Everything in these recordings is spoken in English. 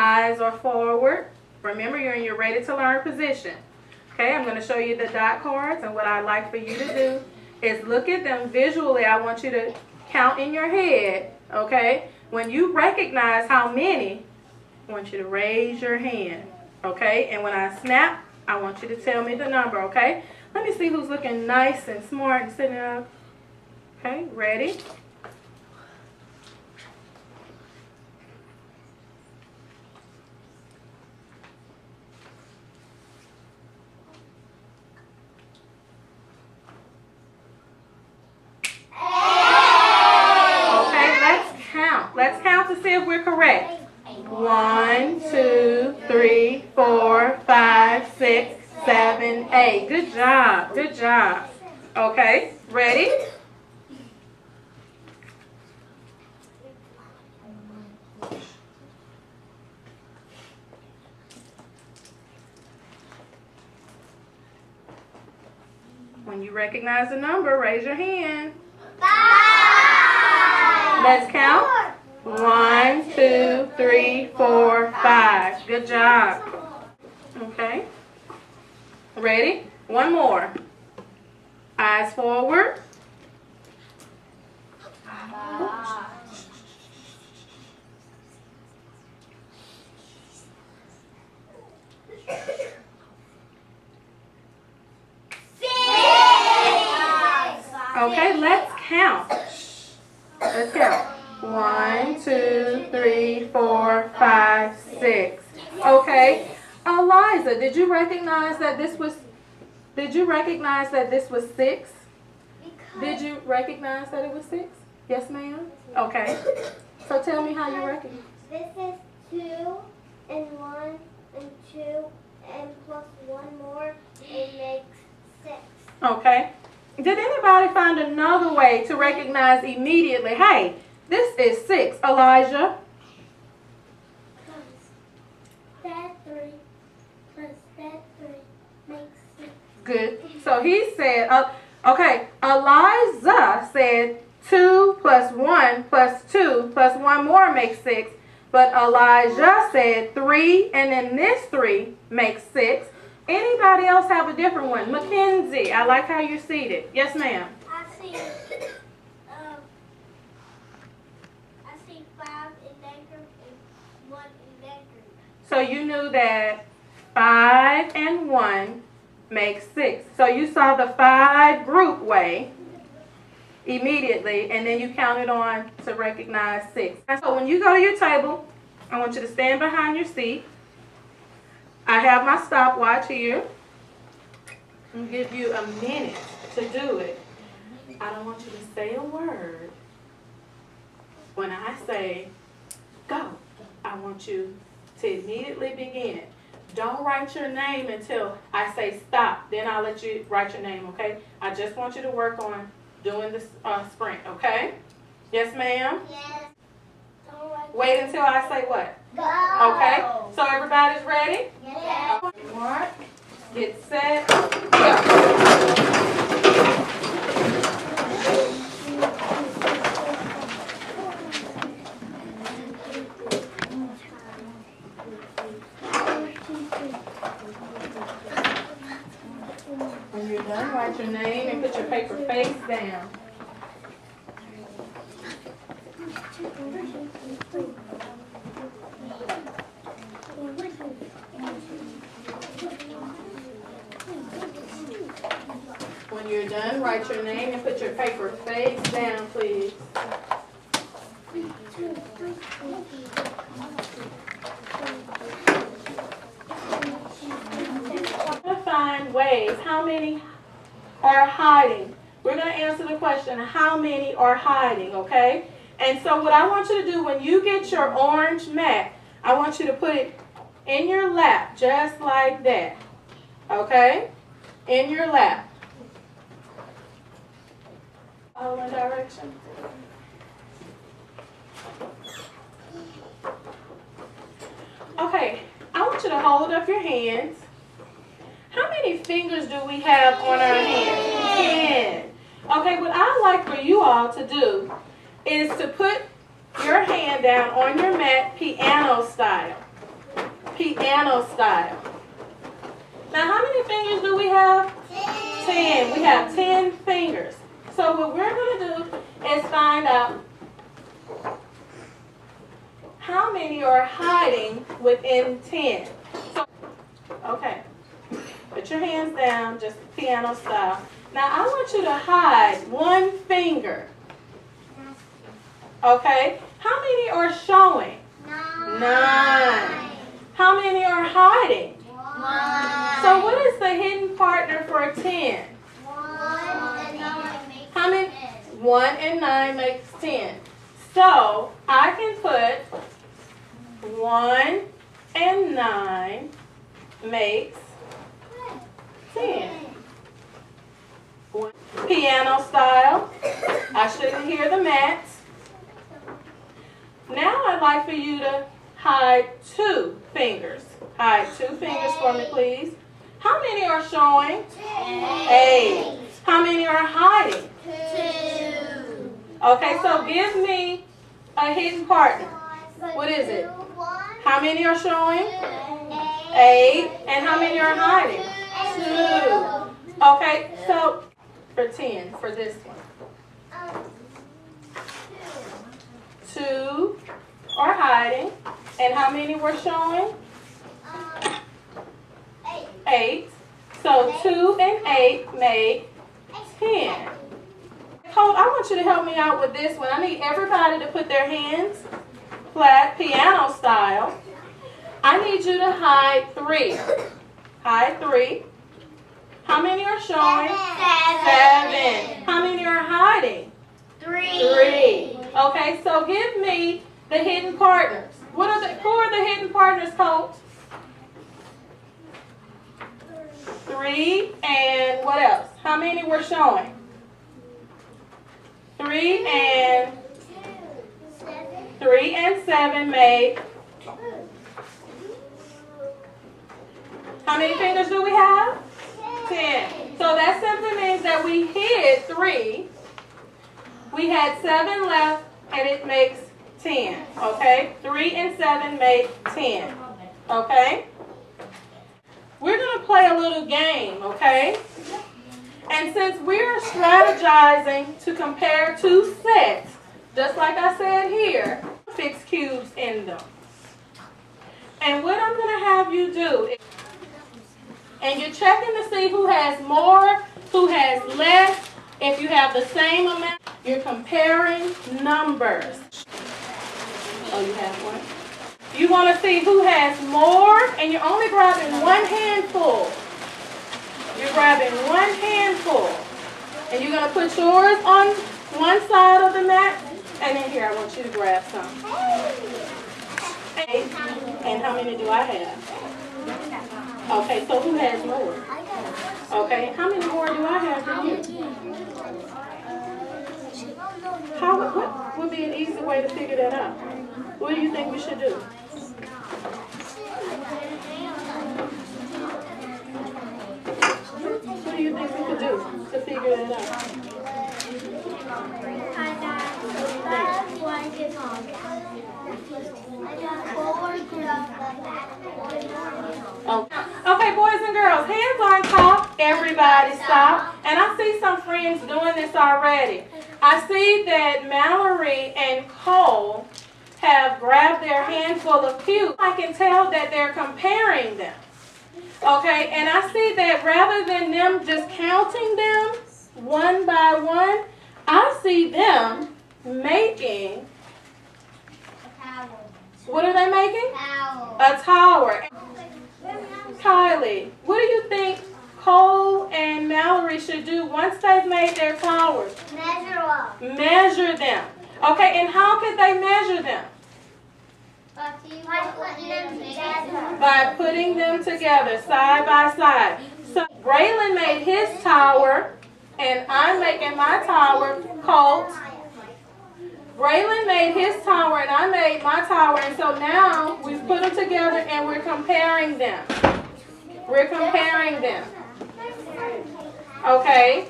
Eyes are forward. Remember, you're in your ready to learn position. Okay, I'm going to show you the dot cards, and what I'd like for you to do is look at them visually. I want you to count in your head, okay? When you recognize how many, I want you to raise your hand, okay? And when I snap, I want you to tell me the number, okay? Let me see who's looking nice and smart and sitting up. Okay, ready? Let's count to see if we're correct. 1, 2, 3, 4, 5, 6, 7, 8. Good job. Good job. Okay, ready? When you recognize the number, raise your hand. 5. Let's count. 1, 2, 3, 4, 5. Good job. Okay. Ready? One more. Eyes forward. Okay, let's count. Let's count. 1, 2, 3, 4, 5, 6. Okay. Eliza, did you recognize that this was 6? Did you recognize that it was 6? Yes, ma'am? Okay. So tell me how you recognize. This is 2 and 1 and 2 and plus 1 more, it makes 6. Okay. Did anybody find another way to recognize immediately, hey, this is 6, Elijah? That 3 plus that 3 makes 6. Good. So he said, okay, Eliza said 2 plus 1 plus 2 plus 1 more makes 6. But Elijah said 3 and then this 3 makes 6. Anybody else have a different one? Mackenzie, I like how you're seated. Yes, ma'am. I see 5 in that group and 1 in that group. So you knew that 5 and 1 makes 6. So you saw the 5 group way immediately, and then you counted on to recognize 6. And so when you go to your table, I want you to stand behind your seat. I have my stopwatch here. I'll give you a minute to do it. I don't want you to say a word. When I say go, I want you to immediately begin. Don't write your name until I say stop. Then I'll let you write your name, okay? I just want you to work on doing this sprint, okay? Yes, ma'am? Yes. Wait until I say what? Go. Okay? So everybody's ready? Yes. Mark, get set, go. When you're done, write your name and put your paper face down. When you're done, write your name and put your paper face down, please. Find ways. How many are hiding? We're going to answer the question, how many are hiding, okay? And so what I want you to do when you get your orange mat, I want you to put it in your lap, just like that, okay? In your lap. Follow my direction. Okay, I want you to hold up your hands. How many fingers do we have on our hands? 10. Okay, what I'd like for you all to do is to put your hand down on your mat piano style. piano style. Now, how many fingers do we have? 10. We have 10 fingers. So what we're going to do is find out how many are hiding within 10. So, okay, put your hands down, just piano style. Now, I want you to hide one finger. Okay, how many are showing? 9. How many are hiding? 1. So what is the hidden partner for 10? 1 and 9 makes How many? 10. 1 and 9 makes 10. So I can put 1 and 9 makes 10. Piano style. I shouldn't hear the mats. Now I'd like for you to hide 2 fingers. Hide 2 fingers for me, please. How many are showing? 8. How many are hiding? 2. Okay, so give me a hidden partner. What is it? How many are showing? 8. And how many are hiding? 2. Okay, so for 10, for this one. 2 are hiding. And how many were showing? 8. So 2 and 8 make 10. Colt, I want you to help me out with this one. I need everybody to put their hands flat, piano style. I need you to hide 3. Hide 3. How many are showing? 7. How many are hiding? 3. Okay, so give me the hidden partners. Who are the hidden partners, Colt? 3 and what else? How many were showing? 3 and 7 make. How many fingers do we have? 10. So that simply means that we hid 3. We had 7 left, and it makes 10. Okay? 3 and 7 make 10. Okay? We're going to play a little game, okay? And since we're strategizing to compare 2 sets, just like I said here, 6 cubes in them. And what I'm going to have you do is, and you're checking to see who has more, who has less. If you have the same amount, you're comparing numbers. Oh, you have one? You want to see who has more, and you're only grabbing one handful. You're grabbing one handful. And you're going to put yours on one side of the mat, and then here, I want you to grab some. 8. And how many do I have? Okay, so who has more? Okay, how many more do I have than you? What would be an easy way to figure that out? What do you think we should do? What do you think we could do to figure that out? Okay, boys and girls, hands on top, everybody stop. And I see some friends doing this already. I see that Mallory and Cole have grabbed their handful of cubes. I can tell that they're comparing them. Okay, and I see that rather than them just counting them one by one, I see them making, what are they making? A tower. Kylie, what do you think Cole and Mallory should do once they've made their towers? Measure them. Okay, and how could they measure them? By putting them together, side by side. So Braylon made his tower, and I'm making my tower. Colt. Braylon made his tower, and I made my tower. And so now we've put them together, and we're comparing them. We're comparing them. Okay?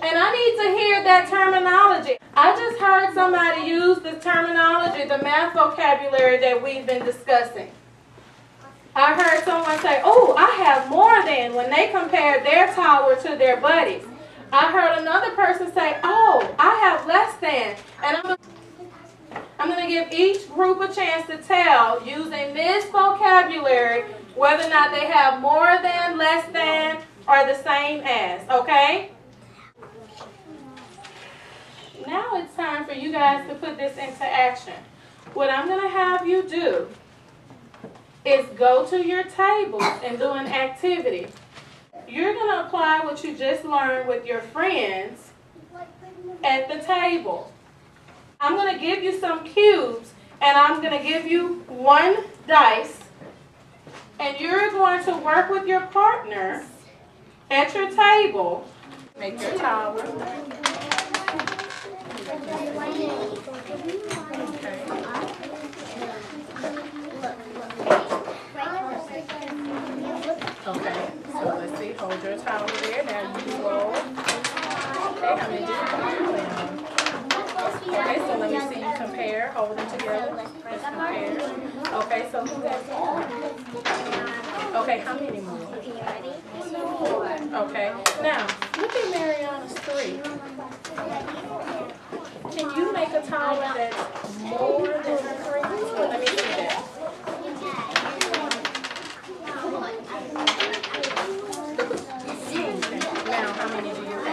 And I need to hear that terminology. I just heard somebody use the terminology, the math vocabulary that we've been discussing. I heard someone say, oh, I have more than, when they compared their tower to their buddies. I heard another person say, oh, I have less than. And I'm going to give each group a chance to tell, using this vocabulary, whether or not they have more than, less than, or the same as, okay? Now it's time for you guys to put this into action. What I'm going to have you do is go to your tables and do an activity. You're going to apply what you just learned with your friends at the table. I'm going to give you some cubes, and I'm going to give you one dice, and you're going to work with your partner at your table. Make your tower. Okay, so let's see. Hold your towel there. Now you roll. Okay, how many do you have? Okay, so let me see you compare. Hold them together. Let's compare. Okay, so who has more? Okay, how many more? Okay, now look at Mariana's 3. Can you make a tower that's more than her 3? Let me see that. Now, how many do you have?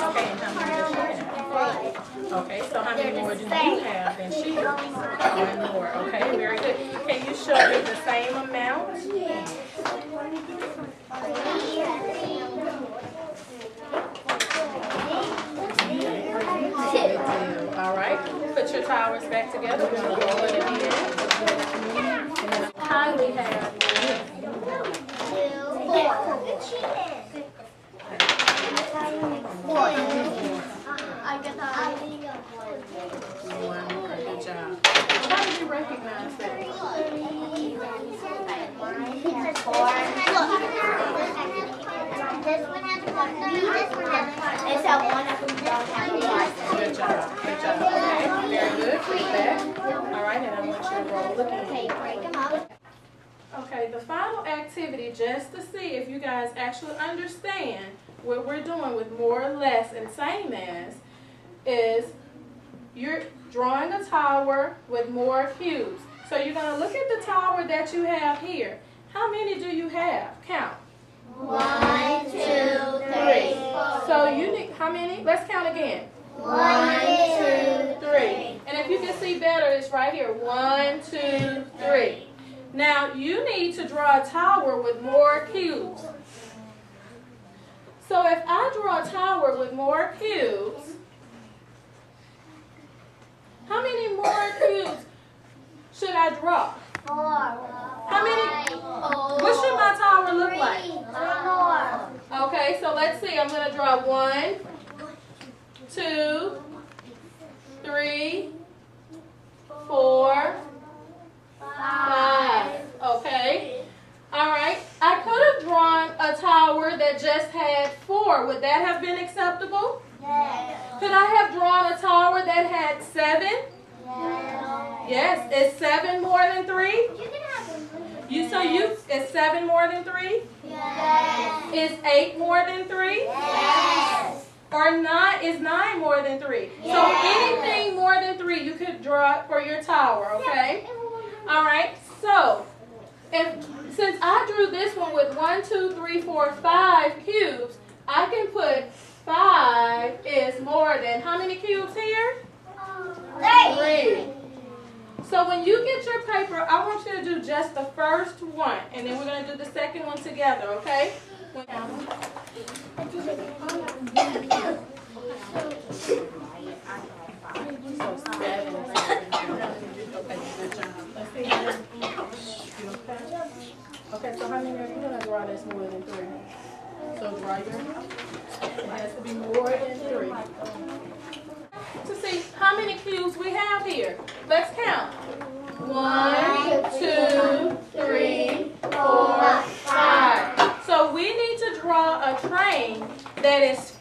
Okay, and how many does she have? Okay, so how many more do you have than she does? 1 more. Okay, very good. Can you show me the same amount? All right, put your towers back together. We're going to roll it again. And then how do we have? 4. I got that. 1 more. Good job. How did you recognize that? This one has 1. This one has 1. It's a 1 of them don't have 1. Good job. Good job. Okay. Very good. Put it back. All right, and I want you to roll again. Okay, break them up. Okay, the final activity, just to see if you guys actually understand what we're doing with more or less and same as, is you're drawing a tower with more cubes. So you're going to look at the tower that you have here. How many do you have? Count. 1, 2, 3, 4. So you need, how many? Let's count again. 1, 2, 3. And if you can see better, it's right here. 1, 2, 3. Now you need to draw a tower with more cubes. So if I draw a tower with more cubes, how many more cubes should I draw? 4. How many? What should my tower look like? 4. Okay, so let's see. I'm going to draw 1, 2, 3, 4, 5. Okay. All right. I could have drawn a tower that just had 4. Would that have been acceptable? Yes. Could I have drawn a tower that had 7? Yes. Is 7 more than 3? Is 7 more than 3? Yes. Is 8 more than 3? Yes. Or 9 is 9 more than 3? Yes. So anything more than 3 you could draw for your tower, okay? All right. So since I drew this one with 1, 2, 3, 4, 5 cubes, I can put 5 is more than how many cubes here? 3. So when you get your paper, I want you to do just the first one, and then we're going to do the second one together, okay? Okay, so how many are you going to draw that's more than 3? So draw your, it has to be more than 3. To see how many cubes we have here. Let's count. 1, 2, 3, 4, 5. So we need to draw a train that is